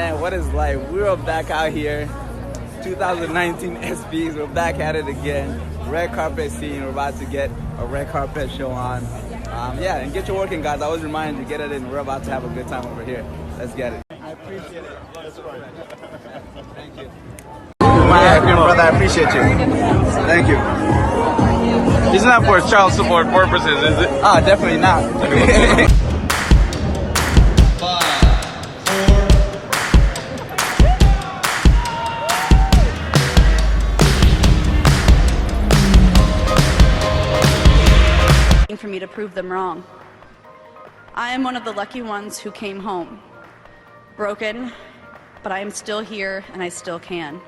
Man, what is life? We're back out here, 2019 espys. We're back at it again. Red carpet scene. We're about to get a red carpet show on. Yeah, and get your working, guys. I always remind you, get it in. We're about to have a good time over here. Let's get it. I appreciate it. Thank you. My African brother, I appreciate you. Thank you. It's not for child support purposes, is it? Oh, definitely not. For me to prove them wrong. I am one of the lucky ones who came home. Broken, but I am still here and I still can.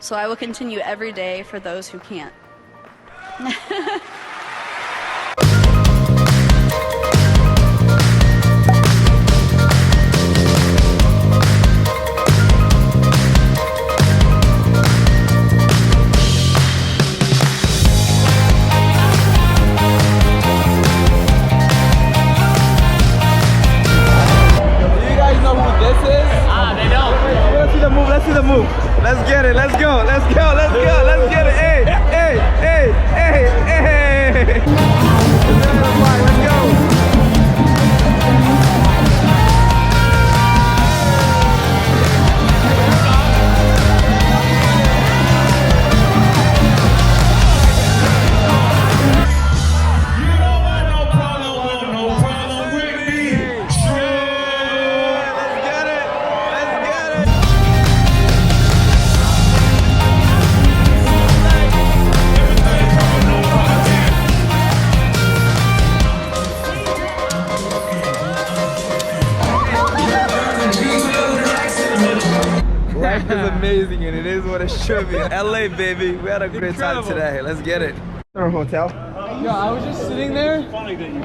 So I will continue every day for those who can't. Let's see the move. Let's get it. Let's go. Let's go. Let's go. Let's get it. Hey, hey, hey, hey, hey. Let's go. Life is amazing and it is what it should be. LA, baby. We had a great time today. Let's get it. Our hotel. Yo, I was just sitting there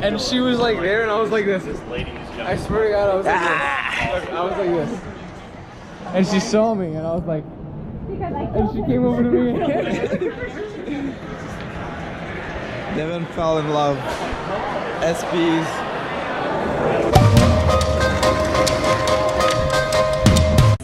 and she was like there and I was like this. I swear to God, I was like this. I was like this. And she saw me and I was like, and she came over to me. Devin fell in love. espys.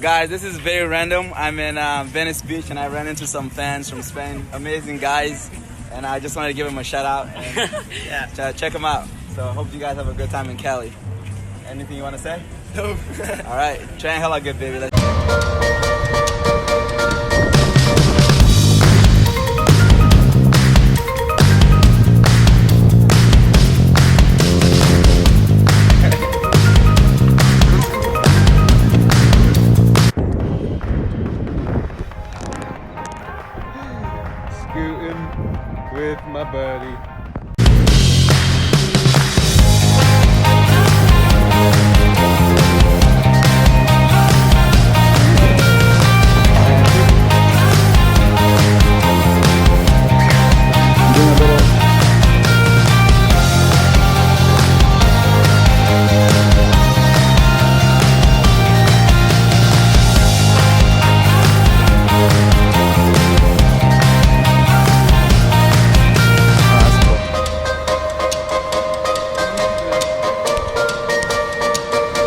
Guys, this is very random. I'm in Venice Beach and I ran into some fans from Spain. Amazing guys. And I just wanted to give them a shout out. And yeah, check them out. So I hope you guys have a good time in Cali. Anything you want to say? No. All right. Try HellahGood, baby. With my buddy.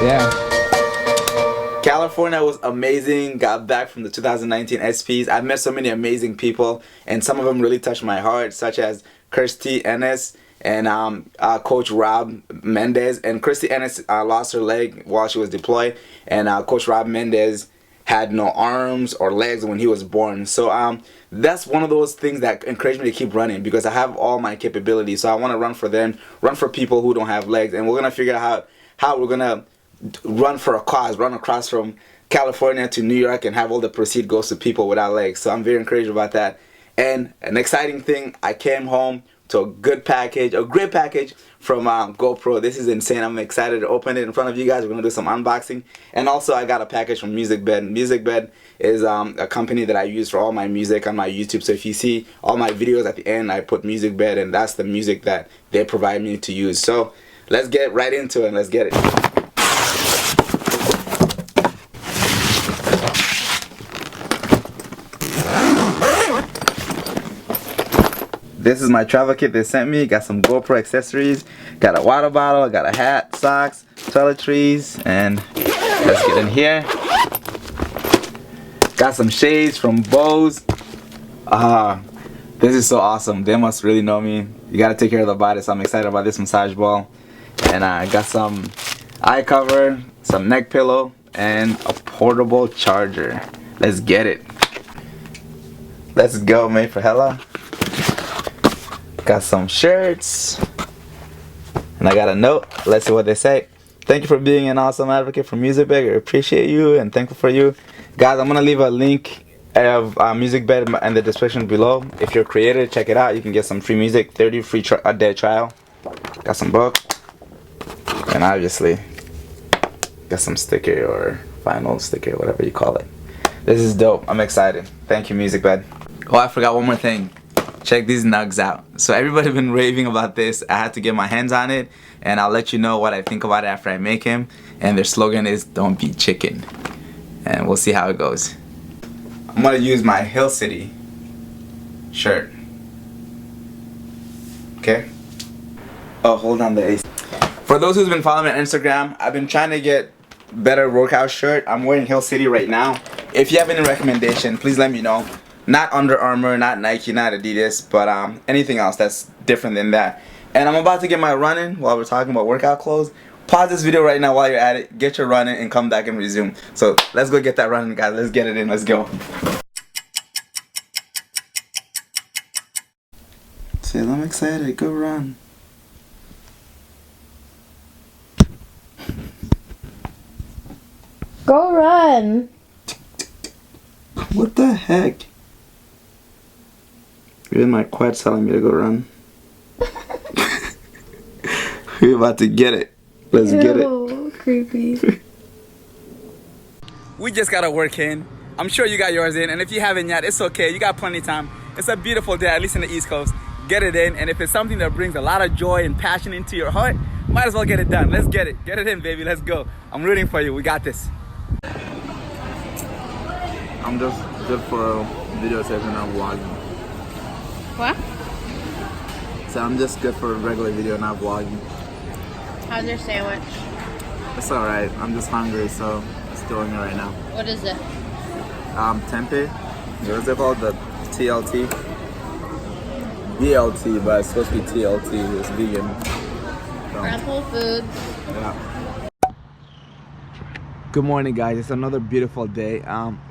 Yeah. California was amazing. Got back from the 2019 espys. I met so many amazing people, and some of them really touched my heart, such as Kirstie Ennis and Coach Rob Mendez. And Kirstie Ennis lost her leg while she was deployed, and Coach Rob Mendez had no arms or legs when he was born. So that's one of those things that encouraged me to keep running, because I have all my capabilities. So I want to run for them, run for people who don't have legs, and we're gonna figure out how we're gonna run for a cause, run across from California to New York and have all the proceeds goes to people without legs. So I'm very encouraged about that. And an exciting thing, I came home to a good package, a great package from GoPro. This is insane. I'm excited to open it in front of you guys. We're gonna do some unboxing. And also I got a package from musicbed. Musicbed is a company that I use for all my music on my YouTube. So if you see all my videos at the end, I put musicbed, and that's the music that they provide me to use. So let's get right into it and let's get it. This is my travel kit they sent me. Got some GoPro accessories, got a water bottle, got a hat, socks, toiletries, and let's get in here. Got some shades from Bose. This is so awesome. They must really know me. You gotta take care of the body, so I'm excited about this massage ball. And I got some eye cover, some neck pillow, and a portable charger. Let's get it. Let's go, made for Hella. Got some shirts. And I got a note. Let's see what they say. Thank you for being an awesome advocate for musicbed. I appreciate you and thankful for you. Guys, I'm gonna leave a link of musicbed in the description below. If you're a creator, check it out. You can get some free music, 30 free a day trial. Got some book. And obviously, got some sticker or vinyl sticker, whatever you call it. This is dope. I'm excited. Thank you, musicbed. Oh, I forgot one more thing. Check these nugs out. So everybody been raving about this. I had to get my hands on it, and I'll let you know what I think about it after I make him. And their slogan is "Don't be chicken," and we'll see how it goes. I'm gonna use my Hill City shirt. Okay. Oh, hold on the AC. For those who's been following me on Instagram, I've been trying to get better workout shirt. I'm wearing Hill City right now. If you have any recommendation, please let me know. Not Under Armour, not Nike, not Adidas, but anything else that's different than that. And I'm about to get my run in while we're talking about workout clothes. Pause this video right now while you're at it. Get your run in and come back and resume. So let's go get that run in, guys. Let's get it in. Let's go. Says I'm excited. Go run. Go run. What the heck? Even my quad's telling me to go run. We're about to get it. Let's get it. Creepy. We just got our work in. I'm sure you got yours in, and if you haven't yet, it's okay. You got plenty of time. It's a beautiful day, at least in the East Coast. Get it in, and if it's something that brings a lot of joy and passion into your heart, might as well get it done. Let's get it. Get it in, baby. Let's go. I'm rooting for you. We got this. I'm just good for a video session. I'm vlogging. What? So I'm just good for a regular video, not vlogging. How's your sandwich? It's alright. I'm just hungry, so just doing it right now. What is it? Tempeh. What's it called? The TLT? BLT, but it's supposed to be TLT. It's vegan. So, Whole Foods. yeah. Good morning, guys. It's another beautiful day.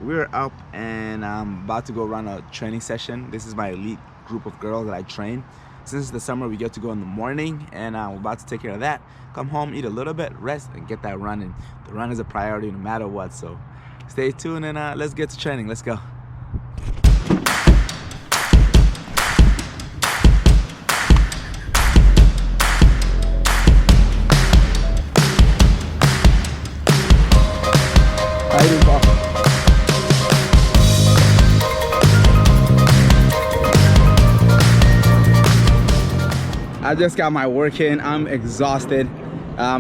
We're up and I'm about to go run a training session. This is my elite group of girls that I train. Since it's the summer, we get to go in the morning, and we're about to take care of that. Come home, eat a little bit, rest, and get that running. The run is a priority no matter what, so stay tuned and let's get to training. Let's go. I just got my work in. I'm exhausted.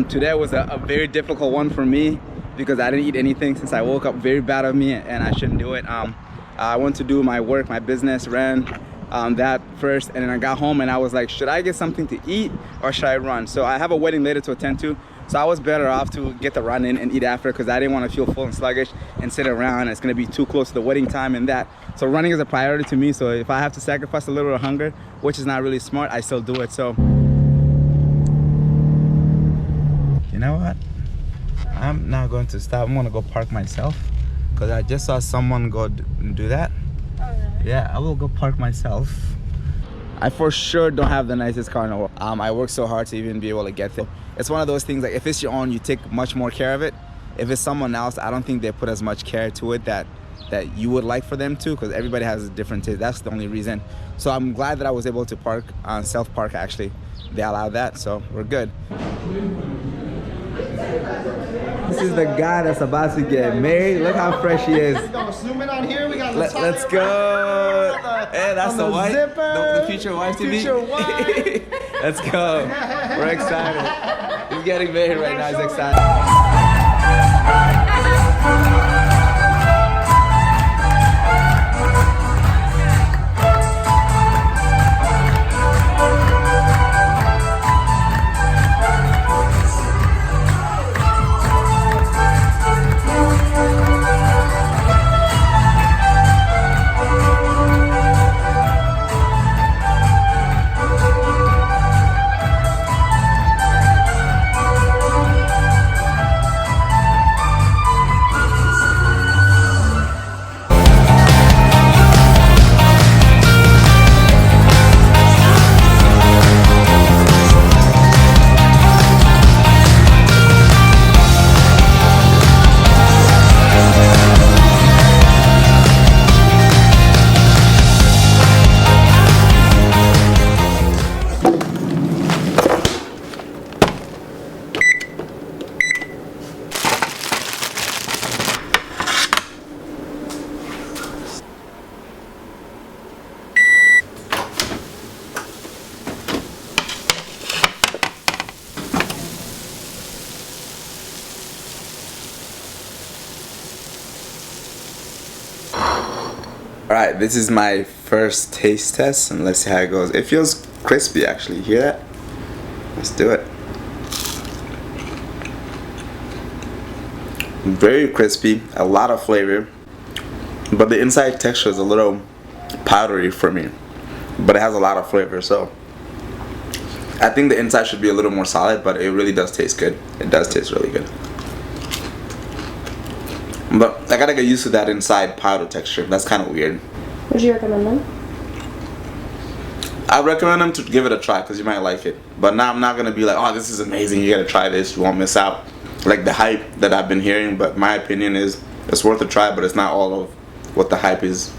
Today was a very difficult one for me because I didn't eat anything since I woke up. Very bad of me, and I shouldn't do it. I went to do my work, my business, ran that first, and then I got home and I was like, should I get something to eat or should I run? So I have a wedding later to attend to, so I was better off to get the run in and eat after because I didn't want to feel full and sluggish and sit around. It's going to be too close to the wedding time and that. So running is a priority to me, so if I have to sacrifice a little of hunger, which is not really smart, I still do it. So you know what? I'm not going to stop. I'm going to go park myself because I just saw someone go do that. Oh, really? Yeah, I will go park myself. I for sure don't have the nicest car in the world. I work so hard to even be able to get there. It's one of those things, like if it's your own, you take much more care of it. If it's someone else, I don't think they put as much care to it that you would like for them to, because everybody has a different taste. That's the only reason. So I'm glad that I was able to park, self-park actually. They allowed that, so we're good. This is the guy that's about to get married. Look how fresh he is. Zoom in on here. We got Let's go. Hey, that's the wife. The future wife to be. Future wife. Let's go. We're excited. He's getting married right now. He's excited. Alright, this is my first taste test, and let's see how it goes. It feels crispy actually. You hear that? Let's do it. Very crispy, a lot of flavor, but the inside texture is a little powdery for me, but it has a lot of flavor, so I think the inside should be a little more solid, but it really does taste good. It does taste really good, but I gotta get used to that inside powder texture. That's kind of weird. Would you recommend them? I recommend them to give it a try because you might like it, but now I'm not gonna be like, oh, this is amazing, you gotta try this, you won't miss out like the hype that I've been hearing. But my opinion is it's worth a try, but it's not all of what the hype is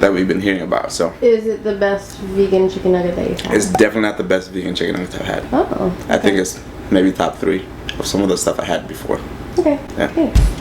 that we've been hearing about. So Is it the best vegan chicken nugget that you've had? it's definitely not the best vegan chicken nuggets I've had. Oh. I think it's maybe top 3 of some of the stuff I had before. Okay. Yeah. Thanks.